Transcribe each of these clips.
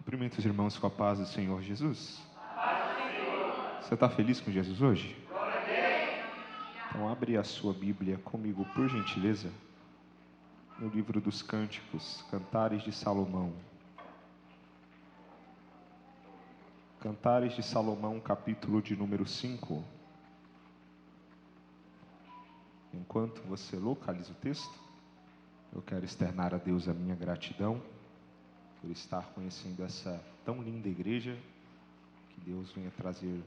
Cumprimento os irmãos com a paz do Senhor Jesus. Você está feliz com Jesus hoje? Então abre a sua Bíblia comigo, por gentileza, no livro dos Cânticos, Cantares de Salomão. Cantares de Salomão, capítulo de número 5. Enquanto você localiza o texto, eu quero externar a Deus a minha gratidão por estar conhecendo essa tão linda igreja, que Deus venha trazer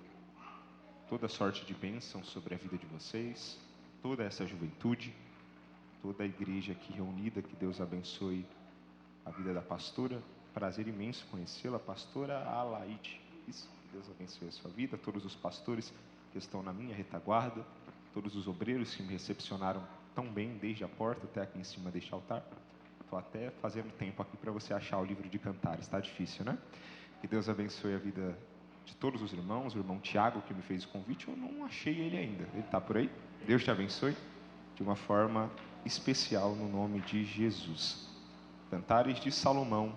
toda sorte de bênção sobre a vida de vocês, toda essa juventude, toda a igreja aqui reunida, que Deus abençoe a vida da pastora. Prazer imenso conhecê-la, pastora Alaide. Isso, que Deus abençoe a sua vida, todos os pastores que estão na minha retaguarda, todos os obreiros que me recepcionaram tão bem, desde a porta até aqui em cima deste altar. Estou até fazendo tempo aqui para você achar o livro de Cantares, está difícil, né? Que Deus abençoe a vida de todos os irmãos. O irmão Tiago, que me fez o convite, eu não achei ele ainda. Ele está por aí? Deus te abençoe de uma forma especial no nome de Jesus. Cantares de Salomão,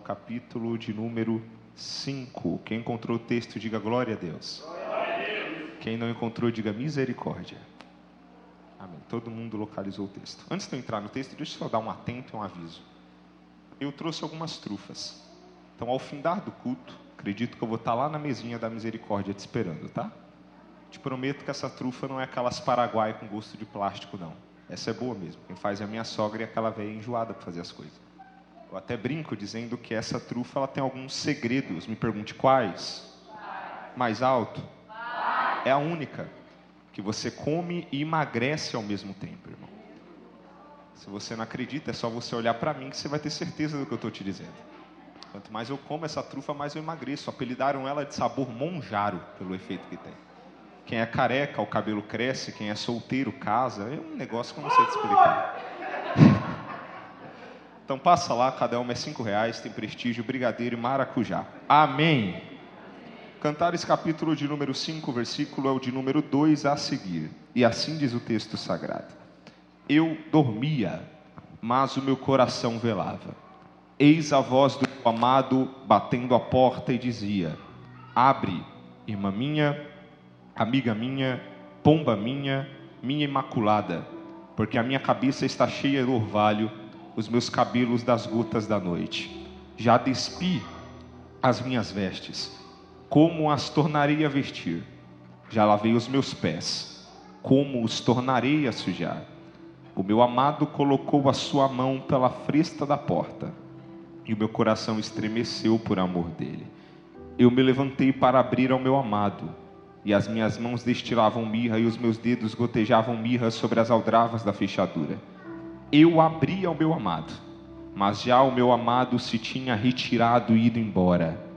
capítulo de número 5. Quem encontrou o texto, diga glória a Deus. Quem não encontrou, diga misericórdia. Amém. Todo mundo localizou o texto. Antes de eu entrar no texto, deixa eu só dar um atento e um aviso. Eu trouxe algumas trufas. Então, ao findar do culto, acredito que eu vou estar lá na mesinha da misericórdia te esperando, tá? Te prometo que essa trufa não é aquelas Paraguai com gosto de plástico, não. Essa é boa mesmo. Quem faz é a minha sogra e aquela velha enjoada para fazer as coisas. Eu até brinco dizendo que essa trufa ela tem alguns segredos. Me pergunte quais? Mais alto? É a única que você come e emagrece ao mesmo tempo, irmão. Se você não acredita, é só você olhar para mim que você vai ter certeza do que eu estou te dizendo. Quanto mais eu como essa trufa, mais eu emagreço. Apelidaram ela de sabor monjaro, pelo efeito que tem. Quem é careca, o cabelo cresce. Quem é solteiro, casa. É um negócio que eu não sei te explicar. Então passa lá, cada uma é R$5, tem prestígio, brigadeiro e maracujá. Amém. Cantares capítulo de número 5, versículo é o de número 2 a seguir. E assim diz o texto sagrado. Eu dormia, mas o meu coração velava. Eis a voz do meu amado batendo a porta e dizia: abre, irmã minha, amiga minha, pomba minha, minha imaculada, porque a minha cabeça está cheia do orvalho, os meus cabelos das gotas da noite. Já despi as minhas vestes, como as tornarei a vestir? Já lavei os meus pés, como os tornarei a sujar? O meu amado colocou a sua mão pela fresta da porta, e o meu coração estremeceu por amor dele. Eu me levantei para abrir ao meu amado, e as minhas mãos destilavam mirra, e os meus dedos gotejavam mirra sobre as aldravas da fechadura. Eu abri ao meu amado, mas já o meu amado se tinha retirado e ido embora.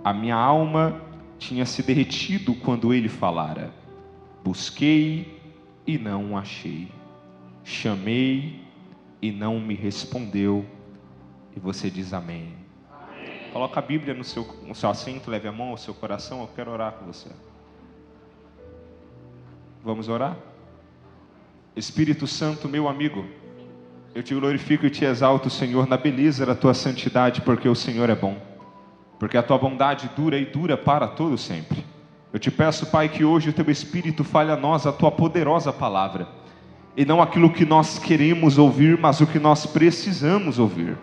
A minha alma tinha se derretido quando ele falara. Busquei e não o achei. Chamei e não me respondeu. E você diz amém. Amém. Coloca a Bíblia no seu assento, leve a mão ao seu coração. Eu quero orar com você. Vamos orar? Espírito Santo, meu amigo, eu te glorifico e te exalto, Senhor, na beleza da tua santidade, porque o Senhor é bom. Porque a tua bondade dura e dura para todo sempre. Eu te peço, Pai, que hoje o teu Espírito fale a nós a tua poderosa palavra. E não aquilo que nós queremos ouvir, mas o que nós precisamos ouvir.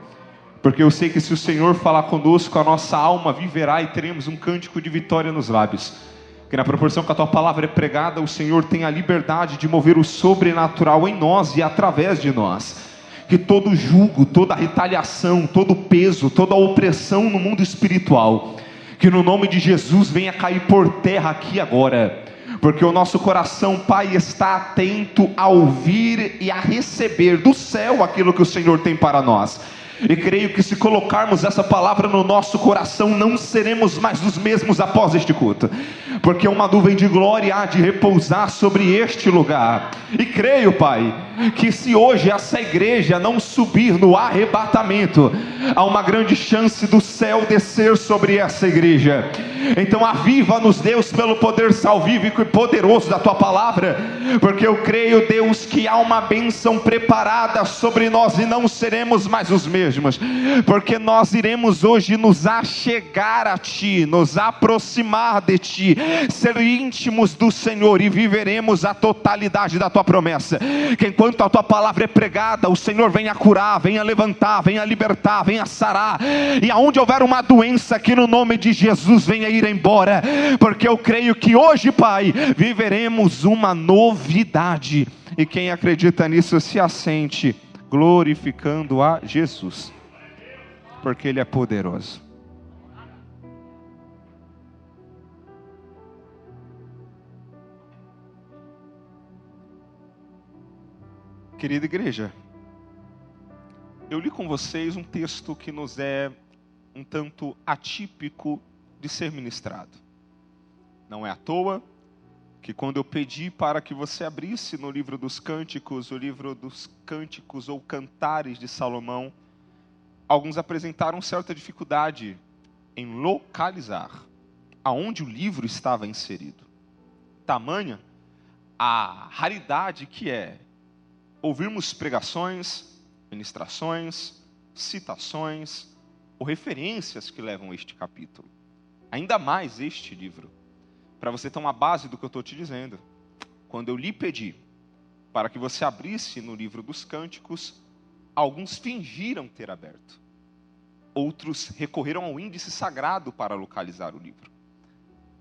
Porque eu sei que se o Senhor falar conosco, a nossa alma viverá e teremos um cântico de vitória nos lábios. Que na proporção que a tua palavra é pregada, o Senhor tem a liberdade de mover o sobrenatural em nós e através de nós. Que todo jugo, toda retaliação, todo peso, toda opressão no mundo espiritual, que no nome de Jesus venha cair por terra aqui agora. Porque o nosso coração, Pai, está atento a ouvir e a receber do céu aquilo que o Senhor tem para nós. E creio que se colocarmos essa palavra no nosso coração, não seremos mais os mesmos após este culto, porque uma nuvem de glória há de repousar sobre este lugar. E creio, Pai, que se hoje essa igreja não subir no arrebatamento, há uma grande chance do céu descer sobre essa igreja. Então aviva-nos, Deus, pelo poder salvífico e poderoso da tua palavra, porque eu creio, Deus, que há uma bênção preparada sobre nós e não seremos mais os mesmos, porque nós iremos hoje nos achegar a ti, nos aproximar de ti, ser íntimos do Senhor e viveremos a totalidade da tua promessa, que enquanto a tua palavra é pregada, o Senhor venha curar, venha levantar, venha libertar, venha sarar, e aonde houver uma doença, que no nome de Jesus venha ir embora, porque eu creio que hoje, Pai, viveremos uma novidade, e quem acredita nisso se assente, glorificando a Jesus, porque Ele é poderoso. Querida igreja, eu li com vocês um texto que nos é um tanto atípico de ser ministrado. Não é à toa que quando eu pedi para que você abrisse no livro dos Cânticos, o livro dos Cânticos ou Cantares de Salomão, alguns apresentaram certa dificuldade em localizar aonde o livro estava inserido. Tamanha a raridade que é ouvirmos pregações, ministrações, citações ou referências que levam a este capítulo. Ainda mais este livro. Para você ter uma base do que eu estou te dizendo. Quando eu lhe pedi para que você abrisse no livro dos Cânticos, alguns fingiram ter aberto. Outros recorreram ao índice sagrado para localizar o livro.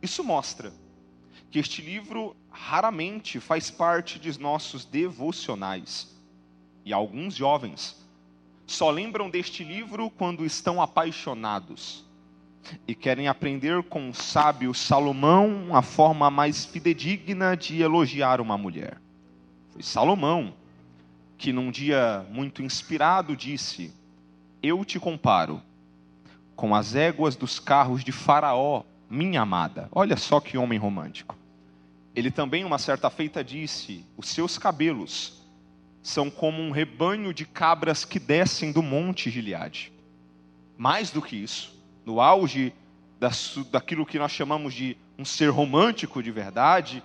Isso mostra que este livro raramente faz parte de nossos devocionais. E alguns jovens só lembram deste livro quando estão apaixonados e querem aprender com o sábio Salomão a forma mais fidedigna de elogiar uma mulher. Foi Salomão que num dia muito inspirado disse: eu te comparo com as éguas dos carros de Faraó, minha amada. Olha só que homem romântico. Ele também uma certa feita disse: os seus cabelos são como um rebanho de cabras que descem do monte Gileade. Mais do que isso, no auge daquilo que nós chamamos de um ser romântico de verdade,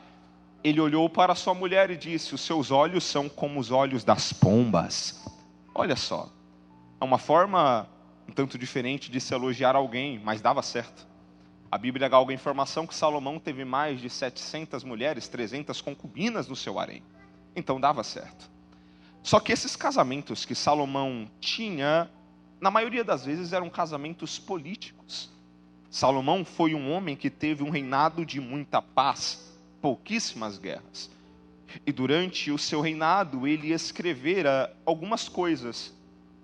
ele olhou para sua mulher e disse: os seus olhos são como os olhos das pombas. Olha só, é uma forma um tanto diferente de se elogiar alguém, mas dava certo. A Bíblia galga a informação que Salomão teve mais de 700 mulheres, 300 concubinas no seu harém. Então dava certo. Só que esses casamentos que Salomão tinha, na maioria das vezes eram casamentos políticos. Salomão foi um homem que teve um reinado de muita paz, pouquíssimas guerras. E durante o seu reinado ele escrevera algumas coisas.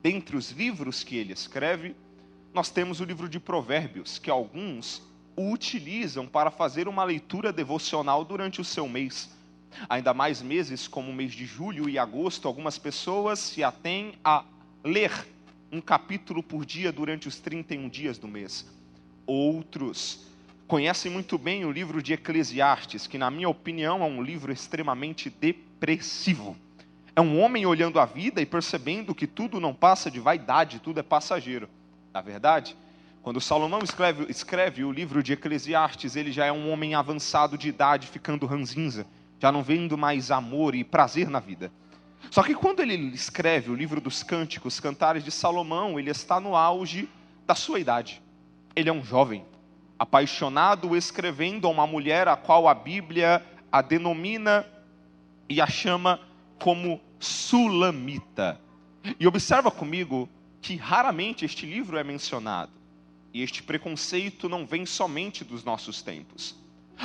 Dentre os livros que ele escreve, nós temos o livro de Provérbios, que alguns o utilizam para fazer uma leitura devocional durante o seu mês. Ainda mais meses como o mês de julho e agosto, algumas pessoas se atêm a ler um capítulo por dia durante os 31 dias do mês. Outros conhecem muito bem o livro de Eclesiastes, que na minha opinião é um livro extremamente depressivo. É um homem olhando a vida e percebendo que tudo não passa de vaidade, tudo é passageiro. Na verdade, quando Salomão escreve o livro de Eclesiastes, ele já é um homem avançado de idade, ficando ranzinza, já não vendo mais amor e prazer na vida. Só que quando ele escreve o livro dos Cânticos, Cantares de Salomão, ele está no auge da sua idade. Ele é um jovem, apaixonado, escrevendo a uma mulher a qual a Bíblia a denomina e a chama como Sulamita. E observa comigo que raramente este livro é mencionado. E este preconceito não vem somente dos nossos tempos.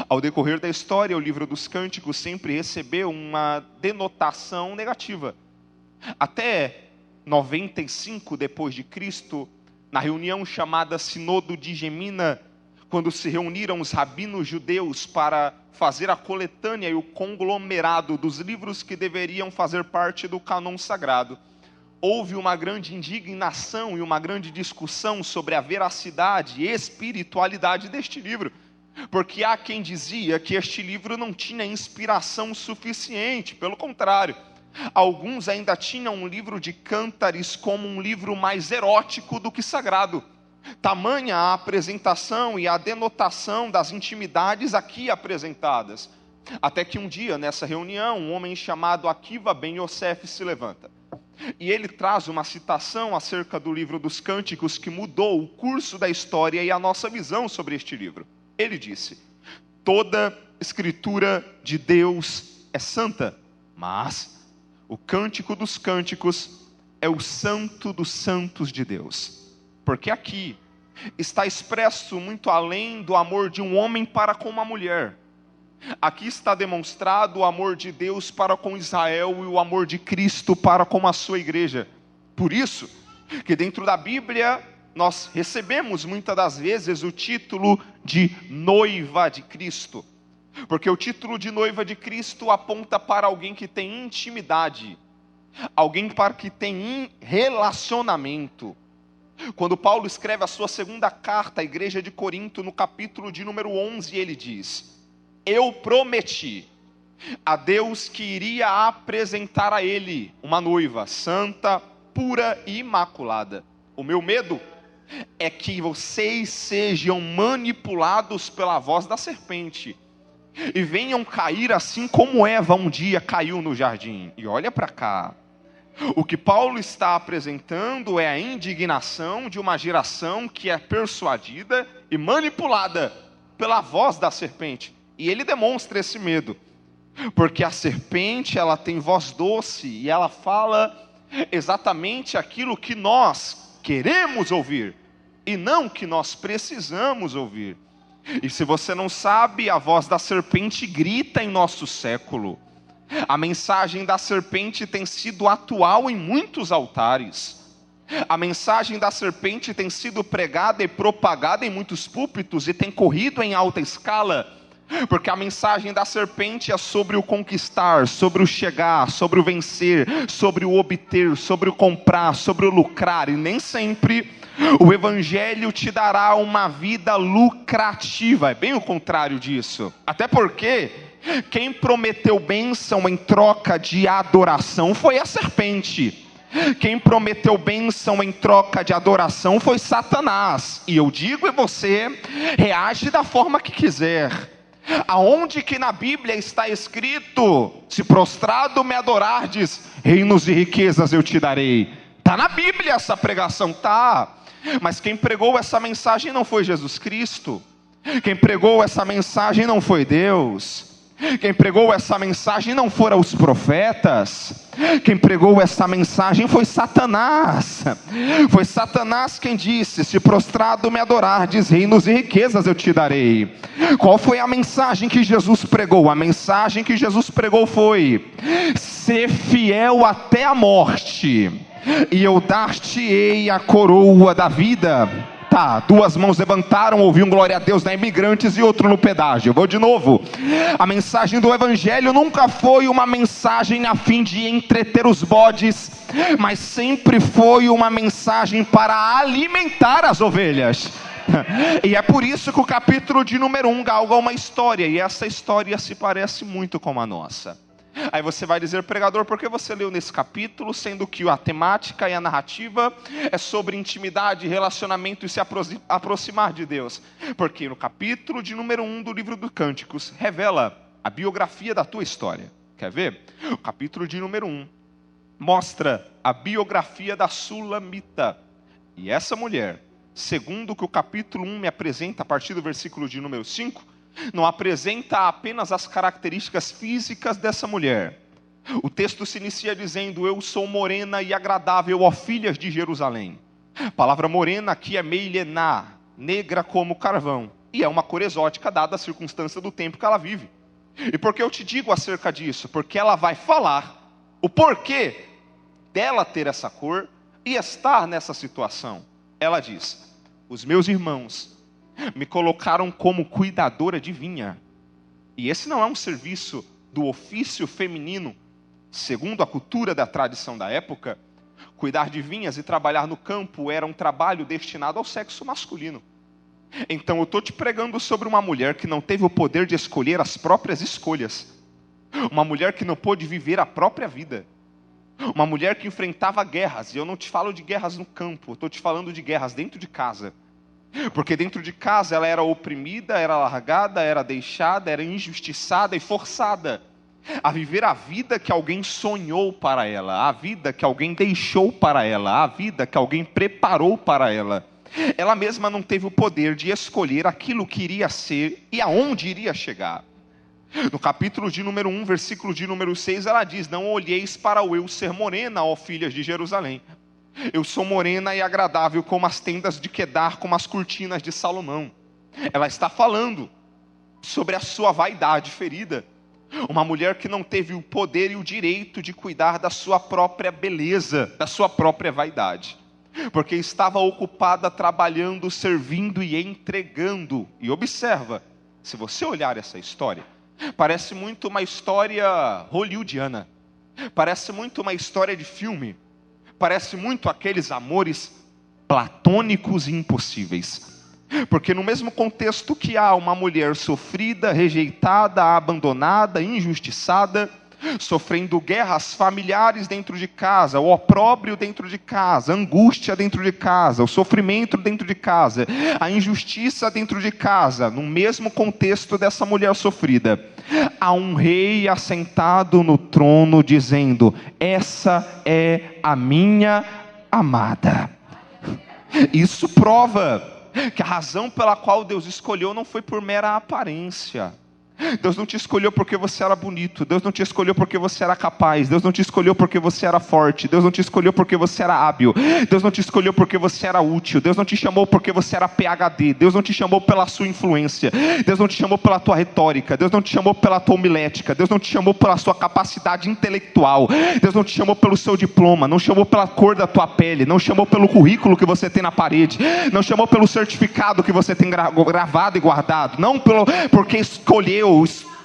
Ao decorrer da história, o livro dos Cânticos sempre recebeu uma denotação negativa. Até 95 depois de Cristo, na reunião chamada Sinodo de Gemina, quando se reuniram os rabinos judeus para fazer a coletânea e o conglomerado dos livros que deveriam fazer parte do cânon sagrado, houve uma grande indignação e uma grande discussão sobre a veracidade e espiritualidade deste livro. Porque há quem dizia que este livro não tinha inspiração suficiente, pelo contrário, alguns ainda tinham um livro de Cântares como um livro mais erótico do que sagrado. Tamanha a apresentação e a denotação das intimidades aqui apresentadas. Até que um dia, nessa reunião, um homem chamado Akiva ben Yosef se levanta. E ele traz uma citação acerca do livro dos Cânticos que mudou o curso da história e a nossa visão sobre este livro. Ele disse: toda escritura de Deus é santa, mas o Cântico dos Cânticos é o santo dos santos de Deus. Porque aqui está expresso muito além do amor de um homem para com uma mulher. Aqui está demonstrado o amor de Deus para com Israel e o amor de Cristo para com a sua igreja. Por isso, que dentro da Bíblia, nós recebemos muitas das vezes o título de noiva de Cristo. Porque o título de noiva de Cristo aponta para alguém que tem intimidade, alguém para que tem relacionamento. Quando Paulo escreve a sua segunda carta à igreja de Corinto, no capítulo de número 11, ele diz: eu prometi a Deus que iria apresentar a ele uma noiva santa, pura e imaculada. O meu medo é que vocês sejam manipulados pela voz da serpente e venham cair assim como Eva um dia caiu no jardim. E olha para cá. O que Paulo está apresentando é a indignação de uma geração que é persuadida e manipulada pela voz da serpente. E ele demonstra esse medo, porque a serpente, ela tem voz doce e ela fala exatamente aquilo que nós queremos ouvir e não que nós precisamos ouvir. E se você não sabe, a voz da serpente grita em nosso século. A mensagem da serpente tem sido atual em muitos altares. A mensagem da serpente tem sido pregada e propagada em muitos púlpitos e tem corrido em alta escala, porque a mensagem da serpente é sobre o conquistar, sobre o chegar, sobre o vencer, sobre o obter, sobre o comprar, sobre o lucrar. E nem sempre o evangelho te dará uma vida lucrativa, é bem o contrário disso. Até porque quem prometeu bênção em troca de adoração foi a serpente. Quem prometeu bênção em troca de adoração foi Satanás. E eu digo, e você reage da forma que quiser. Aonde que na Bíblia está escrito: se prostrado me adorardes, reinos e riquezas eu te darei? Está na Bíblia essa pregação, tá? Mas quem pregou essa mensagem não foi Jesus Cristo. Quem pregou essa mensagem não foi Deus. Quem pregou essa mensagem não foram os profetas. Quem pregou essa mensagem foi Satanás. Foi Satanás quem disse: se prostrado me adorardes, reinos e riquezas eu te darei. Qual foi a mensagem que Jesus pregou? A mensagem que Jesus pregou foi: ser fiel até a morte, e eu dar-te-ei a coroa da vida. Tá, duas mãos levantaram, ouvi um glória a Deus na Imigrantes e outro no pedágio. Eu vou de novo. A mensagem do evangelho nunca foi uma mensagem a fim de entreter os bodes, mas sempre foi uma mensagem para alimentar as ovelhas. E é por isso que o capítulo de número 1 galga uma história, e essa história se parece muito com a nossa. Aí você vai dizer: pregador, por que você leu nesse capítulo, sendo que a temática e a narrativa é sobre intimidade, relacionamento e se aproximar de Deus? Porque no capítulo de número 1 do livro dos Cânticos revela a biografia da tua história. Quer ver? O capítulo de número 1 mostra a biografia da Sulamita. E essa mulher, segundo o que o capítulo 1 me apresenta a partir do versículo de número 5, não apresenta apenas as características físicas dessa mulher. O texto se inicia dizendo: eu sou morena e agradável, ó filhas de Jerusalém. A palavra morena aqui é meilená, negra como carvão, e é uma cor exótica dada a circunstância do tempo que ela vive. E por que eu te digo acerca disso? Porque ela vai falar o porquê dela ter essa cor e estar nessa situação. Ela diz: os meus irmãos me colocaram como cuidadora de vinha. E esse não é um serviço do ofício feminino. Segundo a cultura da tradição da época, cuidar de vinhas e trabalhar no campo era um trabalho destinado ao sexo masculino. Então eu estou te pregando sobre uma mulher que não teve o poder de escolher as próprias escolhas. Uma mulher que não pôde viver a própria vida. Uma mulher que enfrentava guerras. E eu não te falo de guerras no campo, eu estou te falando de guerras dentro de casa. Porque dentro de casa ela era oprimida, era largada, era deixada, era injustiçada e forçada a viver a vida que alguém sonhou para ela, a vida que alguém deixou para ela, a vida que alguém preparou para ela. Ela mesma não teve o poder de escolher aquilo que iria ser e aonde iria chegar. No capítulo de número 1, versículo de número 6, ela diz: não olheis para o eu ser morena, ó filhas de Jerusalém. Eu sou morena e agradável como as tendas de Quedar, como as cortinas de Salomão. Ela está falando sobre a sua vaidade ferida. Uma mulher que não teve o poder e o direito de cuidar da sua própria beleza, da sua própria vaidade. Porque estava ocupada trabalhando, servindo e entregando. E observa, se você olhar essa história, parece muito uma história hollywoodiana. Parece muito uma história de filme. Parece muito aqueles amores platônicos e impossíveis. Porque no mesmo contexto que há uma mulher sofrida, rejeitada, abandonada, injustiçada, sofrendo guerras familiares dentro de casa, o opróbrio dentro de casa, a angústia dentro de casa, o sofrimento dentro de casa, a injustiça dentro de casa, no mesmo contexto dessa mulher sofrida, há um rei assentado no trono dizendo: essa é a minha amada. Isso prova que a razão pela qual Deus escolheu não foi por mera aparência. Deus não te escolheu porque você era bonito. Deus não te escolheu porque você era capaz. Deus não te escolheu porque você era forte. Deus não te escolheu porque você era hábil. Deus não te escolheu porque você era útil. Deus não te chamou porque você era PhD. Deus não te chamou pela sua influência. Deus não te chamou pela tua retórica. Deus não te chamou pela tua homilética. Deus não te chamou pela sua capacidade intelectual. Deus não te chamou pelo seu diploma. Não chamou pela cor da tua pele. Não chamou pelo currículo que você tem na parede. Não chamou pelo certificado que você tem gravado e guardado. Não porque escolheu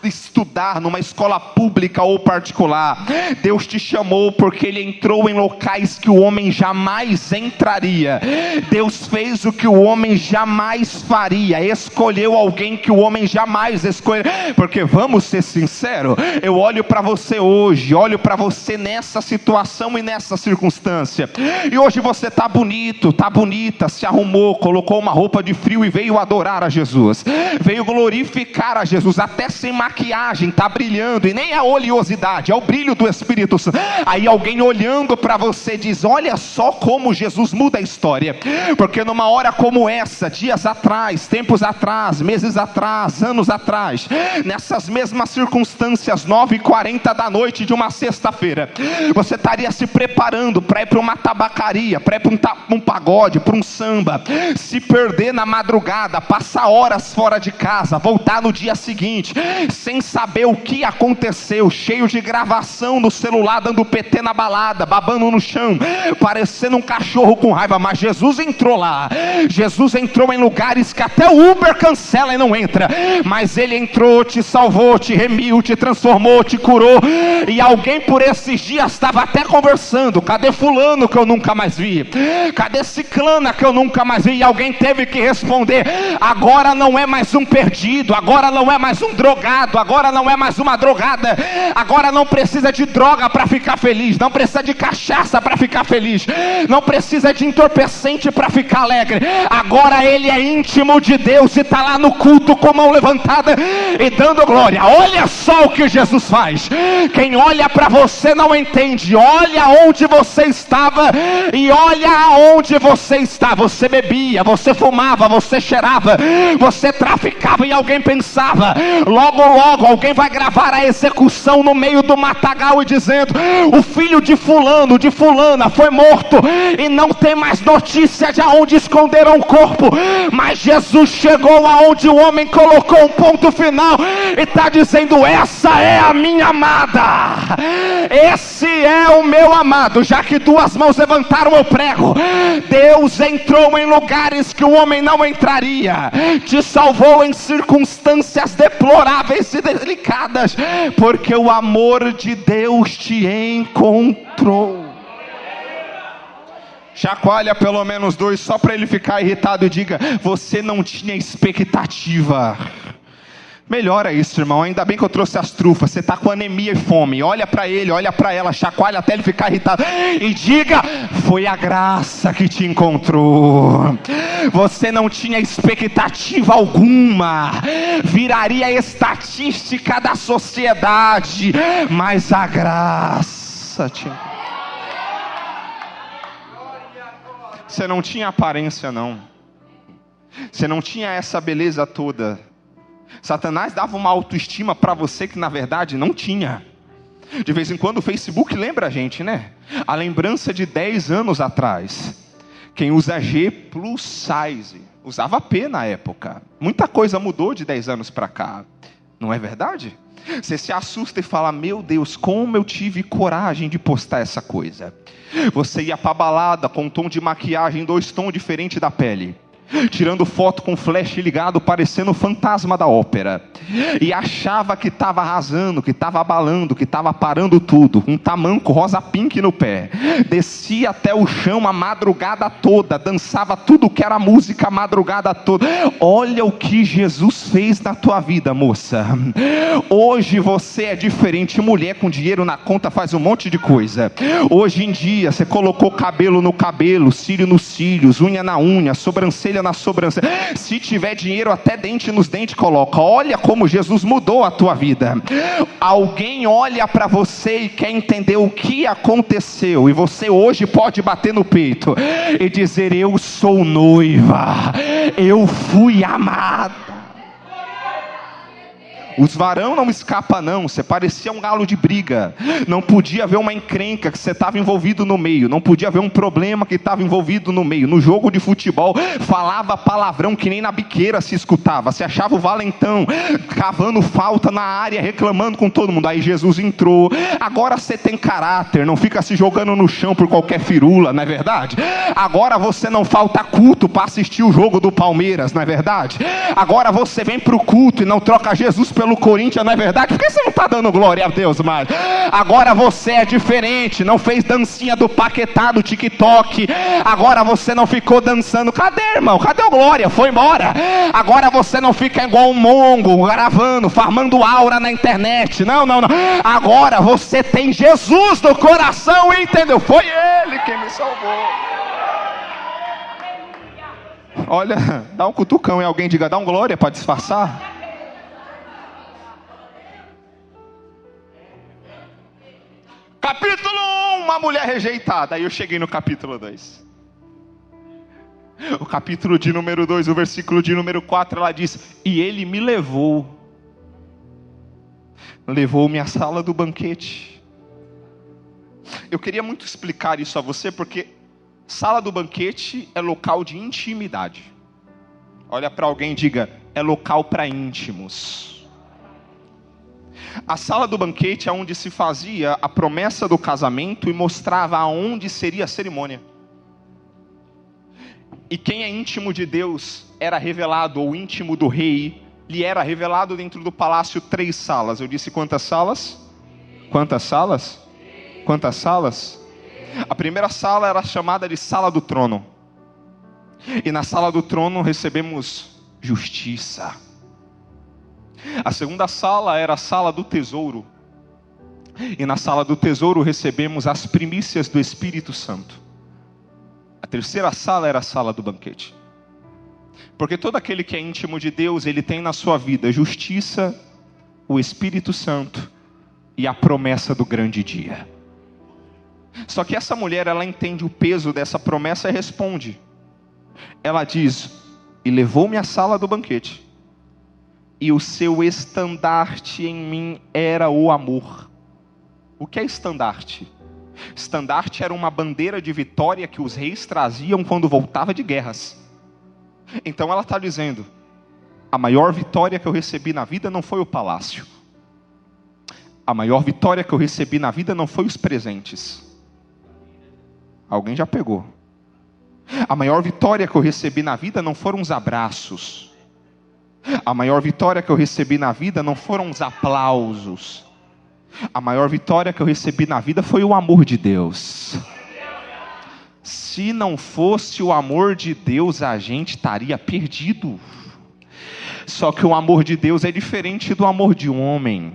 estudar numa escola pública ou particular. Deus te chamou porque Ele entrou em locais que o homem jamais entraria. Deus fez o que o homem jamais faria. Escolheu alguém que o homem jamais escolheria. Porque vamos ser sinceros, eu olho para você hoje, olho para você nessa situação e nessa circunstância, e hoje você está bonito, está bonita, se arrumou, colocou uma roupa de frio e veio adorar a Jesus, veio glorificar a Jesus, até sem maquiagem, está brilhando, e nem é a oleosidade, é o brilho do Espírito Santo. Aí alguém olhando para você diz: olha só como Jesus muda a história. Porque numa hora como essa, dias atrás, tempos atrás, meses atrás, anos atrás, nessas mesmas circunstâncias, 9h40 da noite de uma sexta-feira, você estaria se preparando para ir para uma tabacaria, para ir para um pagode, para um samba, se perder na madrugada, passar horas fora de casa, voltar no dia seguinte sem saber o que aconteceu, cheio de gravação no celular, dando PT na balada, babando no chão, parecendo um cachorro com raiva. Mas Jesus entrou lá. Jesus entrou em lugares que até o Uber cancela e não entra. Mas Ele entrou, te salvou, te remiu, te transformou, te curou. E alguém por esses dias estava até conversando: cadê fulano que eu nunca mais vi? Cadê ciclana que eu nunca mais vi? E alguém teve que responder: agora não é mais um perdido, agora não é mais um drogado, agora não é mais uma drogada, agora não precisa de droga para ficar feliz, não precisa de cachaça para ficar feliz, não precisa de entorpecente para ficar alegre. Agora ele é íntimo de Deus e está lá no culto com a mão levantada e dando glória. Olha só o que Jesus faz. Quem olha para você não entende. Olha onde você estava e olha aonde você está. Você bebia, você fumava, você cheirava, você traficava, e alguém pensava: logo logo alguém vai gravar a execução no meio do matagal e dizendo: o filho de fulano, de fulana foi morto, e não tem mais notícia de aonde esconderam o corpo. Mas Jesus chegou aonde o homem colocou um ponto final e está dizendo: essa é a minha amada, esse é o meu amado. Já que duas mãos levantaram, eu prego. Deus entrou em lugares que o homem não entraria, te salvou em circunstâncias deploráveis e delicadas, porque o amor de Deus te encontrou. Chacoalha pelo menos dois, só para ele ficar irritado, e diga: você não tinha expectativa. Melhora isso, irmão. Ainda bem que eu trouxe as trufas. Você está com anemia e fome. Olha para ele, olha para ela, chacoalha até ele ficar irritado. E diga: foi a graça que te encontrou. Você não tinha expectativa alguma. Viraria estatística da sociedade. Mas a graça te encontrou. Você não tinha aparência, não. Você não tinha essa beleza toda. Satanás dava uma autoestima para você que na verdade não tinha. De vez em quando o Facebook lembra a gente, né? A lembrança de 10 anos atrás. Quem usa G plus size usava P na época. Muita coisa mudou de 10 anos para cá. Não é verdade? Você se assusta e fala: meu Deus, como eu tive coragem de postar essa coisa. Você ia para balada com um tom de maquiagem, 2 tons diferentes da pele, tirando foto com flash ligado, parecendo o fantasma da ópera, e achava que estava arrasando, que estava abalando, que estava parando tudo. Um tamanco rosa pink no pé, descia até o chão a madrugada toda, dançava tudo que era música a madrugada toda. Olha o que Jesus fez na tua vida, moça. Hoje você é diferente. Mulher com dinheiro na conta faz um monte de coisa. Hoje em dia você colocou cabelo no cabelo, cílio nos cílios, unha na unha, sobrancelha na sobrancelha. Se tiver dinheiro, até dente nos dentes coloca. Olha como Jesus mudou a tua vida. Alguém olha para você e quer entender o que aconteceu, e você hoje pode bater no peito e dizer: eu sou noiva, eu fui amada. Os varão não escapa não. Você parecia um galo de briga. Não podia haver uma encrenca que você estava envolvido no meio. Não podia haver um problema que estava envolvido no meio. No jogo de futebol, falava palavrão que nem na biqueira se escutava. Se achava o valentão, cavando falta na área, reclamando com todo mundo. Aí Jesus entrou. Agora você tem caráter, não fica se jogando no chão por qualquer firula, não é verdade? Agora você não falta culto para assistir o jogo do Palmeiras, não é verdade? Agora você vem para o culto e não troca Jesus pelo Corinthians, não é verdade? Por que você não está dando glória a Deus mais? Agora você é diferente. Não fez dancinha do Paquetá, do TikTok. Agora você não ficou dançando. Cadê, irmão? Cadê o glória? Foi embora. Agora você não fica igual um mongo, gravando, farmando aura na internet. Não. Agora você tem Jesus no coração, entendeu? Foi Ele quem me salvou. Olha, dá um cutucão e alguém diga: dá um glória para disfarçar. Capítulo 1, uma mulher rejeitada. Aí eu cheguei no capítulo 2. O capítulo de número 2, o versículo de número 4, ela diz: e ele me levou-me à sala do banquete. Eu queria muito explicar isso a você, porque sala do banquete é local de intimidade. Olha para alguém e diga: é local para íntimos. A sala do banquete é onde se fazia a promessa do casamento e mostrava aonde seria a cerimônia. E quem é íntimo de Deus era revelado, ou íntimo do rei, lhe era revelado dentro do palácio 3 salas. Eu disse quantas salas? Quantas salas? Quantas salas? A primeira sala era chamada de sala do trono. E na sala do trono recebemos justiça. A segunda sala era a sala do tesouro. E na sala do tesouro recebemos as primícias do Espírito Santo. A terceira sala era a sala do banquete. Porque todo aquele que é íntimo de Deus, ele tem na sua vida justiça, o Espírito Santo e a promessa do grande dia. Só que essa mulher, ela entende o peso dessa promessa e responde. Ela diz: e levou-me à sala do banquete. E o seu estandarte em mim era o amor. O que é estandarte? Estandarte era uma bandeira de vitória que os reis traziam quando voltava de guerras. Então ela está dizendo: a maior vitória que eu recebi na vida não foi o palácio. A maior vitória que eu recebi na vida não foi os presentes. Alguém já pegou. A maior vitória que eu recebi na vida não foram os abraços. A maior vitória que eu recebi na vida não foram os aplausos. A maior vitória que eu recebi na vida foi o amor de Deus. Se não fosse o amor de Deus, a gente estaria perdido. Só que o amor de Deus é diferente do amor de um homem.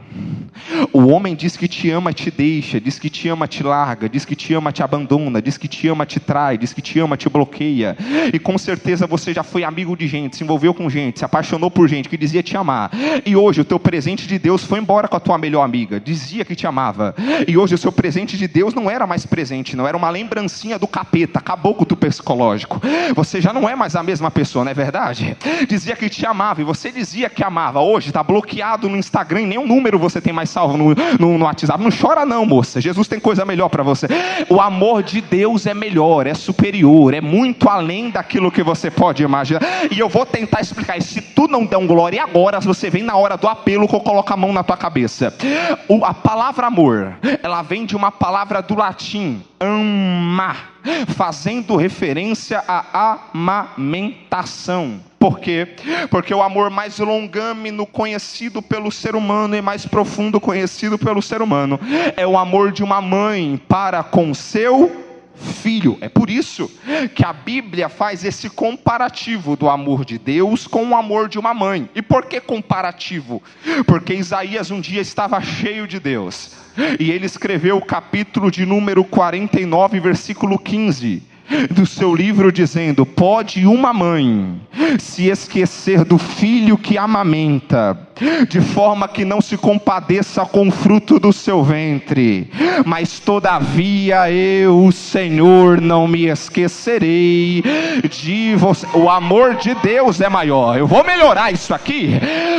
O homem diz que te ama, te deixa, diz que te ama, te larga, diz que te ama, te abandona, diz que te ama, te trai, diz que te ama, te bloqueia. E com certeza você já foi amigo de gente, se envolveu com gente, se apaixonou por gente que dizia te amar. E hoje o teu presente de Deus foi embora com a tua melhor amiga, dizia que te amava. E hoje o seu presente de Deus não era mais presente, não era uma lembrancinha do capeta, acabou com o teu psicológico. Você já não é mais a mesma pessoa, não é verdade? Dizia que te amava e você dizia que amava. Hoje está bloqueado no Instagram, nenhum número você tem mais salvo no WhatsApp. Não chora não, moça, Jesus tem coisa melhor para você. O amor de Deus é melhor, é superior, é muito além daquilo que você pode imaginar. E eu vou tentar explicar isso. Se tu não der um glória agora, você vem na hora do apelo que eu coloco a mão na tua cabeça. A palavra amor, ela vem de uma palavra do latim, amar, fazendo referência à amamentação. Por quê? Porque o amor mais longâmino conhecido pelo ser humano e mais profundo conhecido pelo ser humano é o amor de uma mãe para com seu filho. É por isso que a Bíblia faz esse comparativo do amor de Deus com o amor de uma mãe. E por que comparativo? Porque Isaías um dia estava cheio de Deus e ele escreveu o capítulo de número 49, versículo 15 do seu livro, dizendo: pode uma mãe se esquecer do filho que amamenta, de forma que não se compadeça com o fruto do seu ventre, mas todavia eu, o Senhor, não me esquecerei de você. O amor de Deus é maior. Eu vou melhorar isso aqui.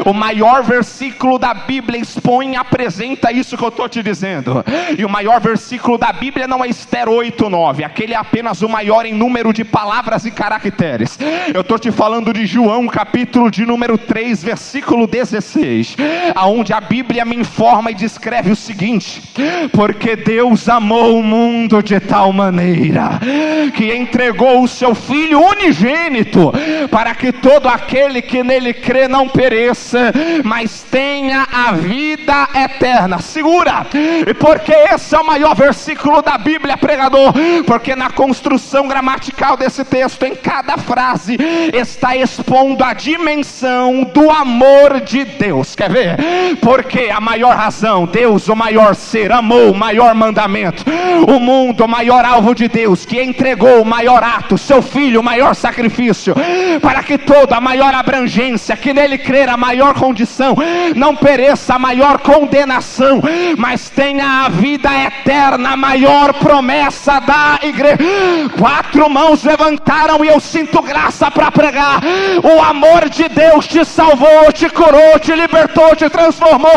O maior versículo da Bíblia expõe e apresenta isso que eu estou te dizendo. E o maior versículo da Bíblia não é Esther 8:9, aquele é apenas o maior em número de palavras e caracteres. Eu estou te falando de João capítulo de número 3, versículo 16, aonde a Bíblia me informa e descreve o seguinte: porque Deus amou o mundo de tal maneira que entregou o seu Filho unigênito, para que todo aquele que nele crê não pereça, mas tenha a vida eterna. Segura! E porque esse é o maior versículo da Bíblia, pregador? Porque na construção gramatical desse texto, em cada frase está expondo a dimensão do amor de Deus. Quer ver? Porque a maior razão, Deus, o maior ser, amou o maior mandamento, o mundo, o maior alvo de Deus, que entregou o maior ato, seu Filho, o maior sacrifício, para que toda a maior abrangência, que nele crer, a maior condição, não pereça, a maior condenação, mas tenha a vida eterna, a maior promessa da igreja. 4 mãos levantaram e eu sinto graça para pregar. O amor de Deus te salvou, te curou, te libertou, te transformou,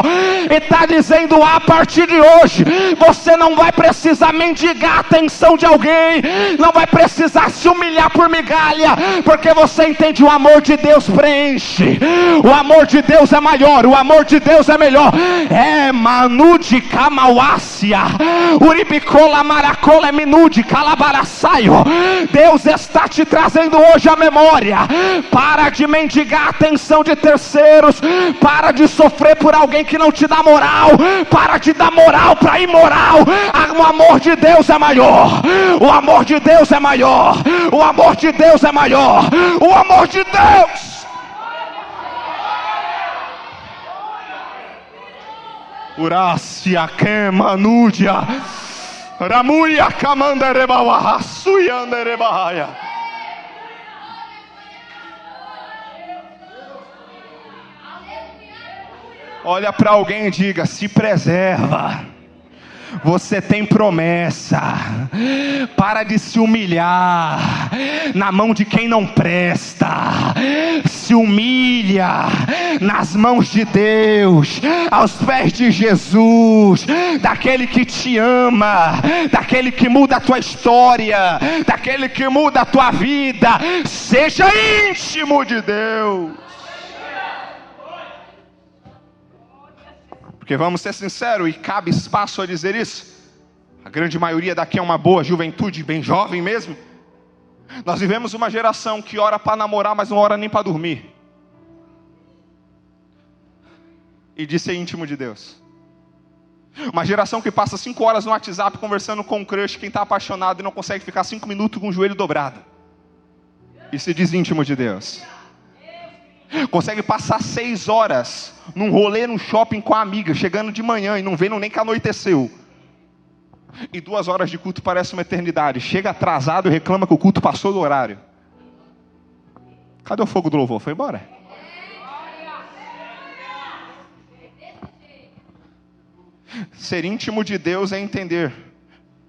e está dizendo: a partir de hoje você não vai precisar mendigar a atenção de alguém, não vai precisar se humilhar por migalha, porque você entende, o amor de Deus preenche, o amor de Deus é maior, o amor de Deus é melhor. É manude camauácia, uribicola maracola minude calabaraçaio. Deus está te trazendo hoje a memória. Para de mendigar a atenção de terceiros, para de sofrer por alguém que não te dá moral, para de dar moral para imoral. O amor de Deus é maior, o amor de Deus é maior, o amor de Deus é maior, o amor de Deus. Urácia queima núdia ramuia camanderebawa suyanderebaia. Olha para alguém e diga: se preserva. Você tem promessa. Para de se humilhar na mão de quem não presta. Se humilha nas mãos de Deus, aos pés de Jesus, daquele que te ama, daquele que muda a tua história, daquele que muda a tua vida. Seja íntimo de Deus. Porque vamos ser sinceros, e cabe espaço a dizer isso, a grande maioria daqui é uma boa juventude, bem jovem mesmo. Nós vivemos uma geração que ora para namorar, mas não ora nem para dormir, e diz ser íntimo de Deus. Uma geração que passa 5 horas no WhatsApp conversando com um crush, quem está apaixonado, e não consegue ficar 5 minutos com o joelho dobrado, e se diz íntimo de Deus. Consegue passar 6 horas num rolê no shopping com a amiga, chegando de manhã e não vendo nem que anoiteceu. E 2 horas de culto parece uma eternidade. Chega atrasado e reclama que o culto passou do horário. Cadê o fogo do louvor? Foi embora. Ser íntimo de Deus é entender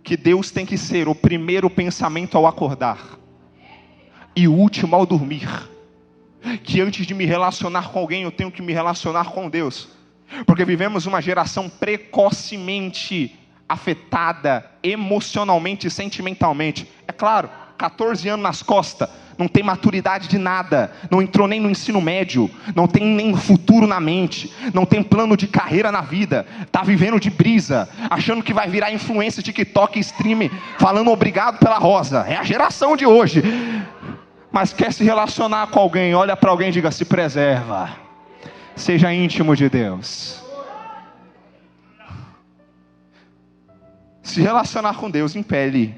que Deus tem que ser o primeiro pensamento ao acordar e o último ao dormir. Que antes de me relacionar com alguém, eu tenho que me relacionar com Deus. Porque vivemos uma geração precocemente afetada emocionalmente e sentimentalmente. É claro, 14 anos nas costas, não tem maturidade de nada, não entrou nem no ensino médio, não tem nem futuro na mente, não tem plano de carreira na vida, está vivendo de brisa, achando que vai virar influência TikTok e stream, falando obrigado pela rosa. É a geração de hoje. Mas quer se relacionar com alguém, olha para alguém e diga: se preserva, seja íntimo de Deus. Se relacionar com Deus impele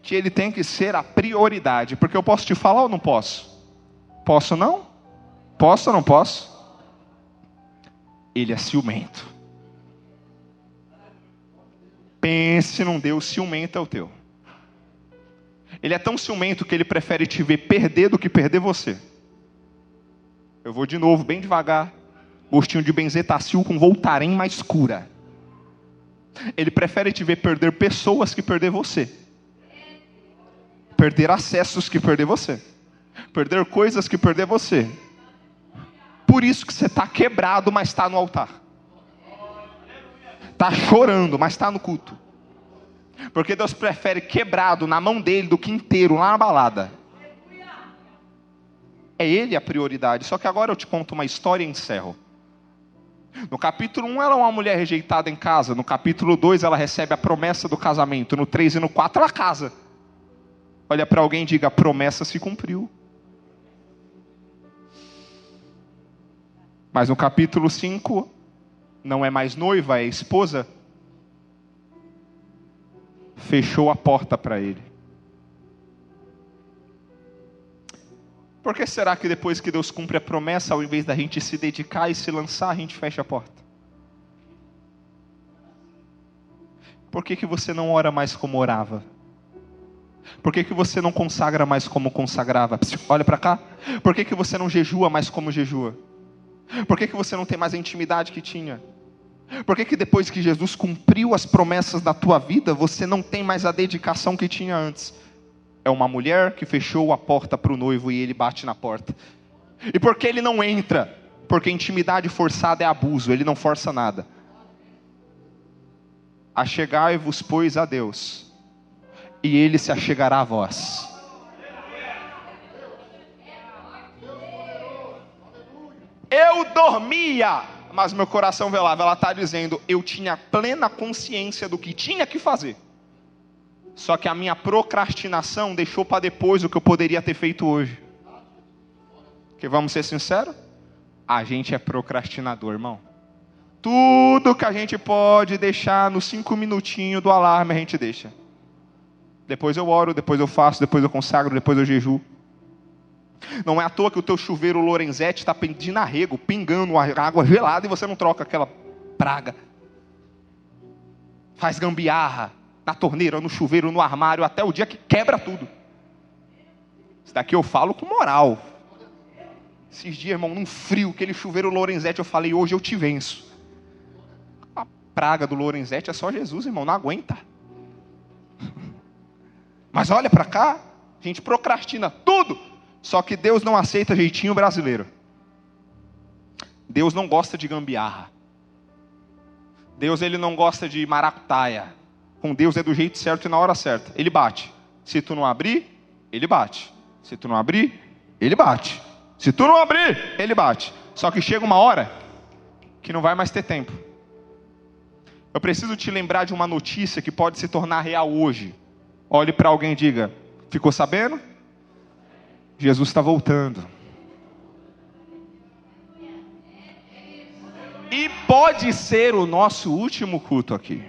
que Ele tem que ser a prioridade. Porque eu posso te falar ou não posso? Posso não? Posso ou não posso? Ele é ciumento. Pense num Deus ciumento é o teu. Ele é tão ciumento que Ele prefere te ver perder do que perder você. Eu vou de novo, bem devagar. Gostinho de benzetacil com Voltaren mais cura. Ele prefere te ver perder pessoas que perder você. Perder acessos que perder você. Perder coisas que perder você. Por isso que você está quebrado, mas está no altar. Está chorando, mas está no culto. Porque Deus prefere quebrado na mão dele do que inteiro lá na balada. É Ele a prioridade. Só que agora eu te conto uma história e encerro. No capítulo 1 ela é uma mulher rejeitada em casa. No capítulo 2 ela recebe a promessa do casamento. No 3 e no 4 ela casa. Olha para alguém e diga: a promessa se cumpriu. Mas no capítulo 5 não é mais noiva, é esposa. Fechou a porta para ele. Por que será que depois que Deus cumpre a promessa, ao invés da gente se dedicar e se lançar, a gente fecha a porta? Por que você não ora mais como orava? Por que você não consagra mais como consagrava? Olha para cá. Por que você não jejua mais como jejua? Por que você não tem mais a intimidade que tinha? Por que depois que Jesus cumpriu as promessas da tua vida, você não tem mais a dedicação que tinha antes? É uma mulher que fechou a porta para o noivo e ele bate na porta. E por que ele não entra? Porque intimidade forçada é abuso, ele não força nada. Achegai-vos, pois, a Deus, e Ele se achegará a vós. Eu dormia, mas meu coração velava. Ela está dizendo: eu tinha plena consciência do que tinha que fazer. Só que a minha procrastinação deixou para depois o que eu poderia ter feito hoje. Porque vamos ser sinceros, a gente é procrastinador, irmão. Tudo que a gente pode deixar nos 5 minutinhos do alarme, a gente deixa. Depois eu oro, depois eu faço, depois eu consagro, depois eu jejuo. Não é à toa que o teu chuveiro Lorenzetti está pedindo arrego, pingando água gelada e você não troca aquela praga. Faz gambiarra na torneira, no chuveiro, no armário, até o dia que quebra tudo. Isso daqui eu falo com moral. Esses dias, irmão, num frio, aquele chuveiro Lorenzetti, eu falei: hoje eu te venço. A praga do Lorenzetti é só Jesus, irmão, não aguenta. Mas olha para cá, a gente procrastina tudo. Só que Deus não aceita jeitinho brasileiro. Deus não gosta de gambiarra. Deus, Ele não gosta de maracutaia. Com Deus é do jeito certo e na hora certa. Ele bate. Se tu não abrir, Ele bate. Se tu não abrir, Ele bate. Se tu não abrir, Ele bate. Só que chega uma hora que não vai mais ter tempo. Eu preciso te lembrar de uma notícia que pode se tornar real hoje. Olhe para alguém e diga: ficou sabendo? Jesus está voltando. E pode ser o nosso último culto aqui.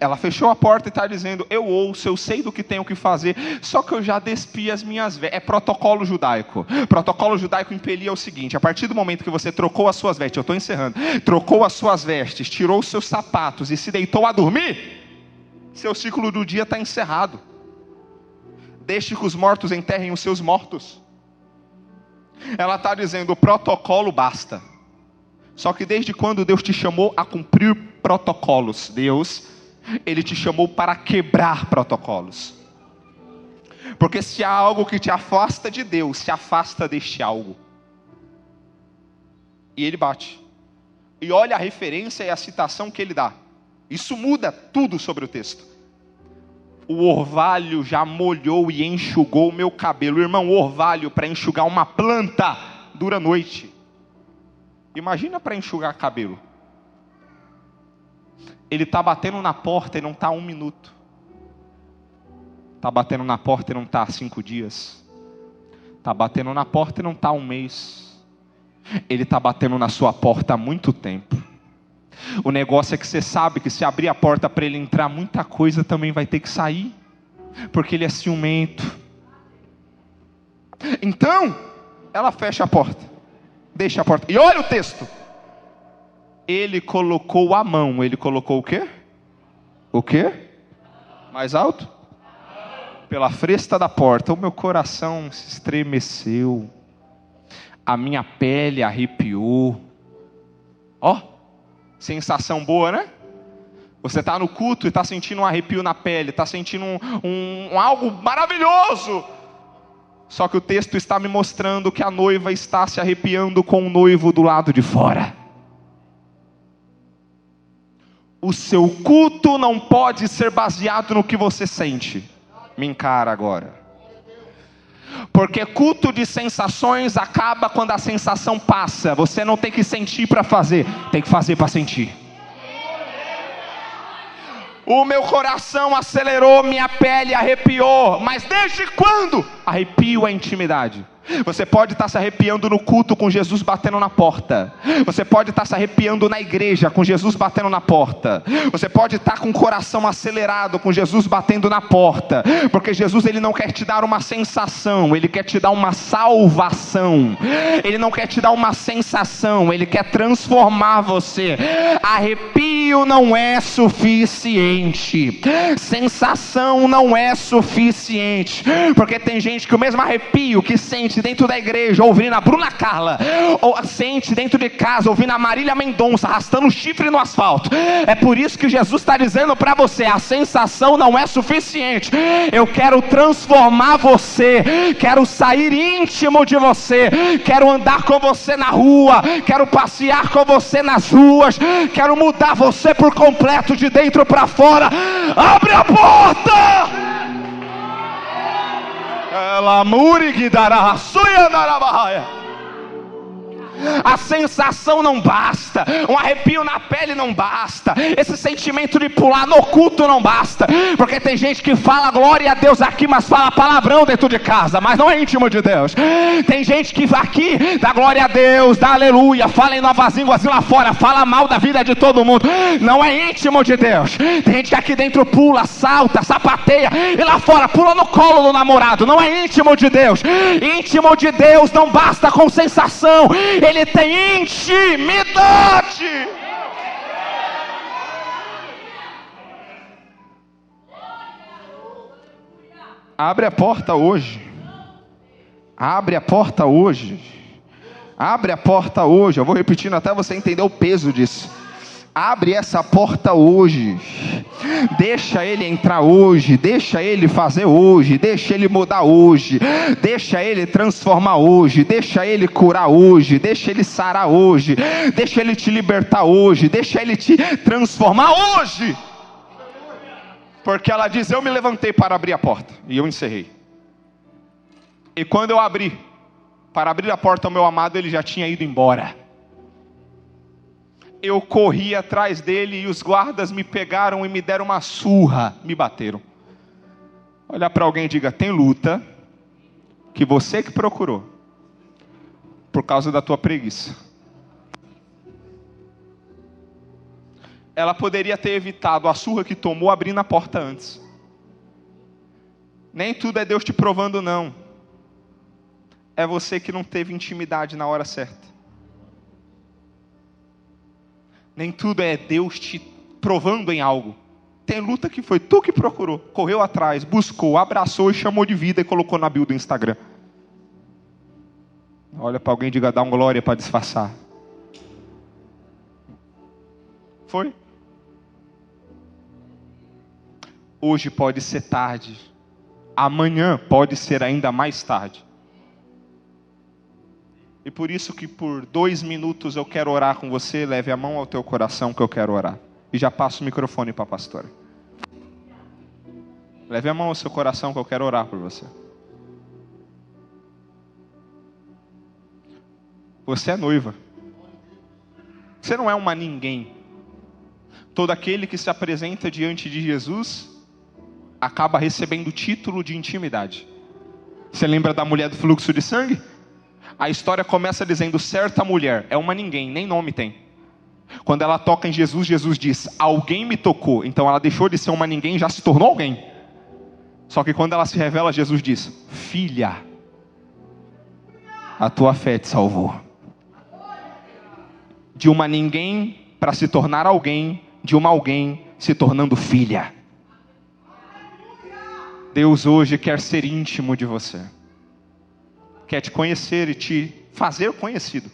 Ela fechou a porta e está dizendo, eu ouço, eu sei do que tenho que fazer, só que eu já despi as minhas vestes. É protocolo judaico. Protocolo judaico impelia o seguinte, a partir do momento que você trocou as suas vestes, eu estou encerrando, trocou as suas vestes, tirou os seus sapatos e se deitou a dormir, seu ciclo do dia está encerrado. Deixe que os mortos enterrem os seus mortos. Ela está dizendo, o protocolo basta. Só que desde quando Deus te chamou a cumprir protocolos? Ele te chamou para quebrar protocolos. Porque se há algo que te afasta de Deus, se afasta deste algo. E ele bate. E olha a referência e a citação que ele dá. Isso muda tudo sobre o texto. O orvalho já molhou e enxugou o meu cabelo. Irmão, o orvalho para enxugar uma planta dura a noite. Imagina para enxugar cabelo. Ele está batendo na porta e não está 1 minuto. Está batendo na porta e não está 5 dias. Está batendo na porta e não está 1 mês. Ele está batendo na sua porta há muito tempo. O negócio é que você sabe que se abrir a porta para ele entrar, muita coisa também vai ter que sair. Porque ele é ciumento. Então, ela fecha a porta. Deixa a porta. E olha o texto. Ele colocou a mão. Ele colocou o quê? O quê? Mais alto? Pela fresta da porta. O meu coração se estremeceu. A minha pele arrepiou. Ó, sensação boa, né? Você está no culto e está sentindo um arrepio na pele. Está sentindo algo maravilhoso. Só que o texto está me mostrando que a noiva está se arrepiando com o noivo do lado de fora. O seu culto não pode ser baseado no que você sente. Me encara agora. Porque culto de sensações acaba quando a sensação passa. Você não tem que sentir para fazer, tem que fazer para sentir. O meu coração acelerou, minha pele arrepiou. Mas desde quando? Arrepio é intimidade. Você pode estar se arrepiando no culto com Jesus batendo na porta. Você pode estar se arrepiando na igreja com Jesus batendo na porta. Você pode estar com o coração acelerado com Jesus batendo na porta. Porque Jesus, ele não quer te dar uma sensação, ele quer te dar uma salvação. Ele não quer te dar uma sensação, ele quer transformar você. Arrepio não é suficiente. Sensação não é suficiente. Porque tem gente que o mesmo arrepio que sente dentro da igreja ouvindo a Bruna Carla, ou sente dentro de casa ouvindo a Marília Mendonça arrastando chifre no asfalto. É por isso que Jesus está dizendo para você, a sensação não é suficiente. Eu quero transformar você, quero sair íntimo de você, quero andar com você na rua, quero passear com você nas ruas, quero mudar você por completo de dentro para fora. Abre a porta! A sensação não basta, um arrepio na pele não basta, esse sentimento de pular no culto não basta, porque tem gente que fala glória a Deus aqui, mas fala palavrão dentro de casa, mas não é íntimo de Deus. Tem gente que aqui dá glória a Deus, dá aleluia, fala em novas línguas e lá fora fala mal da vida de todo mundo, não é íntimo de Deus. Tem gente que aqui dentro pula, salta, sapateia e lá fora pula no colo do namorado, não é íntimo de Deus. Íntimo de Deus não basta com sensação, ele tem intimidade. Abre a porta hoje. Abre a porta hoje. Abre a porta hoje. Eu vou repetindo até você entender o peso disso. Abre essa porta hoje. Deixa ele entrar hoje. Deixa ele fazer hoje. Deixa ele mudar hoje. Deixa ele transformar hoje. Deixa ele curar hoje. Deixa ele sarar hoje. Deixa ele te libertar hoje. Deixa ele te transformar hoje. Porque ela diz, eu me levantei para abrir a porta. E eu encerrei. E quando eu abri, para abrir a porta ao meu amado, ele já tinha ido embora. Eu corri atrás dele e os guardas me pegaram e me deram uma surra, me bateram. Olha para alguém e diga, tem luta que você que procurou, por causa da tua preguiça. ela poderia ter evitado a surra que tomou abrindo a porta antes. Nem tudo é Deus te provando, não. É você que não teve intimidade na hora certa. Nem tudo é Deus te provando em algo. Tem luta que foi tu que procurou, correu atrás, buscou, abraçou e chamou de vida e colocou na bio do Instagram. Olha para alguém e diga, dá um glória para disfarçar. Foi. Hoje pode ser tarde. Amanhã pode ser ainda mais tarde. E por isso que por 2 minutos eu quero orar com você. Leve a mão ao teu coração que eu quero orar. E já passo o microfone para a pastora. Leve a mão ao seu coração que eu quero orar por você. Você é noiva. Você não é uma ninguém. Todo aquele que se apresenta diante de Jesus acaba recebendo o título de intimidade. Você lembra da mulher do fluxo de sangue? A história começa dizendo, certa mulher, é uma ninguém, nem nome tem. Quando ela toca em Jesus, Jesus diz, alguém me tocou. Então ela deixou de ser uma ninguém e já se tornou alguém. Só que quando ela se revela, Jesus diz, filha, a tua fé te salvou. De uma ninguém para se tornar alguém, de uma alguém se tornando filha. Deus hoje quer ser íntimo de você. Quer te conhecer e te fazer conhecido.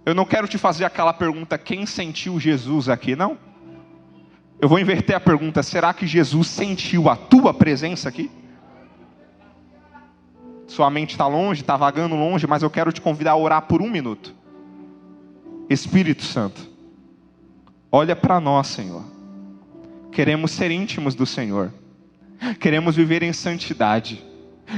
Eu não quero te fazer aquela pergunta, quem sentiu Jesus aqui? Não. Eu vou inverter a pergunta, será que Jesus sentiu a tua presença aqui? Sua mente está longe, está vagando longe, mas eu quero te convidar a orar por 1 minuto. Espírito Santo, olha para nós, Senhor. Queremos ser íntimos do Senhor. Queremos viver em santidade.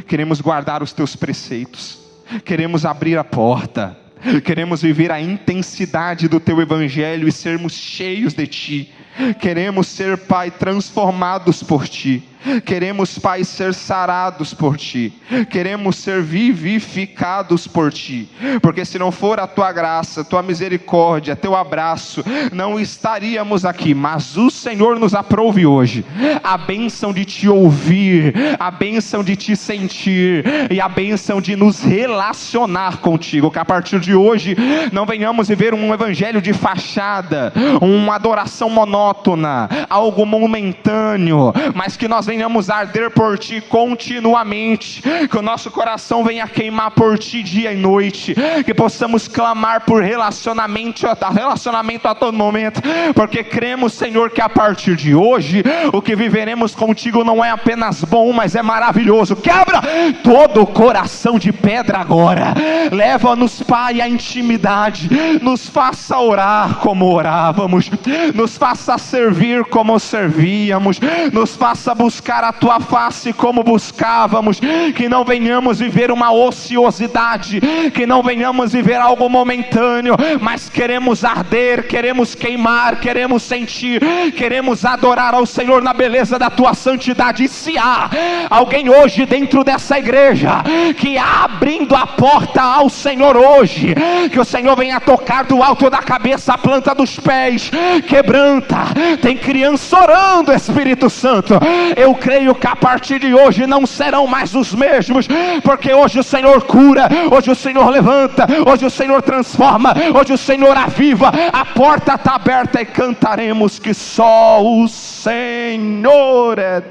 Queremos guardar os teus preceitos. Queremos abrir a porta. Queremos viver a intensidade do teu evangelho e sermos cheios de ti. Queremos ser, Pai, transformados por ti. Queremos, Pai, ser sarados por ti. Queremos ser vivificados por ti. Porque se não for a tua graça, tua misericórdia, teu abraço, não estaríamos aqui. Mas o Senhor nos aprove hoje a bênção de te ouvir, a bênção de te sentir e a bênção de nos relacionar contigo. Que a partir de hoje não venhamos viver um evangelho de fachada, uma adoração monótona, algo momentâneo, mas que nós venhamos arder por ti continuamente, que o nosso coração venha queimar por ti dia e noite, que possamos clamar por relacionamento a todo momento, porque cremos, Senhor, que a partir de hoje o que viveremos contigo não é apenas bom, mas é maravilhoso. Quebra todo o coração de pedra agora, leva-nos, Pai, à intimidade, nos faça orar como orávamos, nos faça servir como servíamos, nos faça buscar a tua face como buscávamos, que não venhamos viver uma ociosidade, que não venhamos viver algo momentâneo, mas queremos arder, queremos queimar, queremos sentir, queremos adorar ao Senhor na beleza da tua santidade. E se há alguém hoje dentro dessa igreja que abrindo a porta ao Senhor hoje, que o Senhor venha tocar do alto da cabeça a planta dos pés, quebranta. Tem criança orando, Espírito Santo. Eu creio que a partir de hoje não serão mais os mesmos, porque hoje o Senhor cura, hoje o Senhor levanta, hoje o Senhor transforma, hoje o Senhor aviva. A porta está aberta e cantaremos que só o Senhor é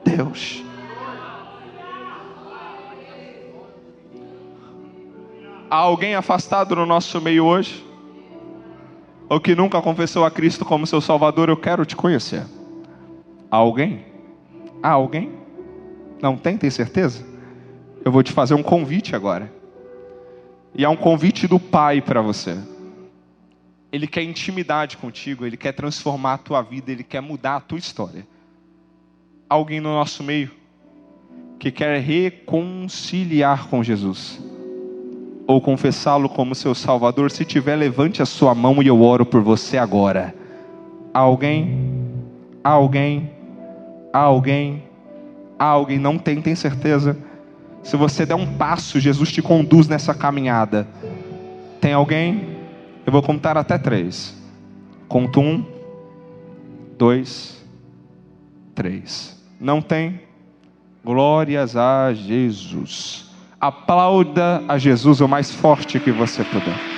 Deus. Há alguém afastado no nosso meio hoje, ou que nunca confessou a Cristo como seu Salvador? Eu quero te conhecer. Há alguém? Há alguém? Não tem? Tem certeza? Eu vou te fazer um convite agora. E é um convite do Pai para você. Ele quer intimidade contigo, Ele quer transformar a tua vida, Ele quer mudar a tua história. Há alguém no nosso meio que quer reconciliar com Jesus, ou confessá-lo como seu Salvador? Se tiver, levante a sua mão e eu oro por você agora. Há alguém? Há alguém? Há alguém? Há alguém? Não tem? Tem certeza? Se você der um passo, Jesus te conduz nessa caminhada. Tem alguém? Eu vou contar até 3. Conto 1, 2, 3. Não tem? Glórias a Jesus. Aplauda a Jesus o mais forte que você puder.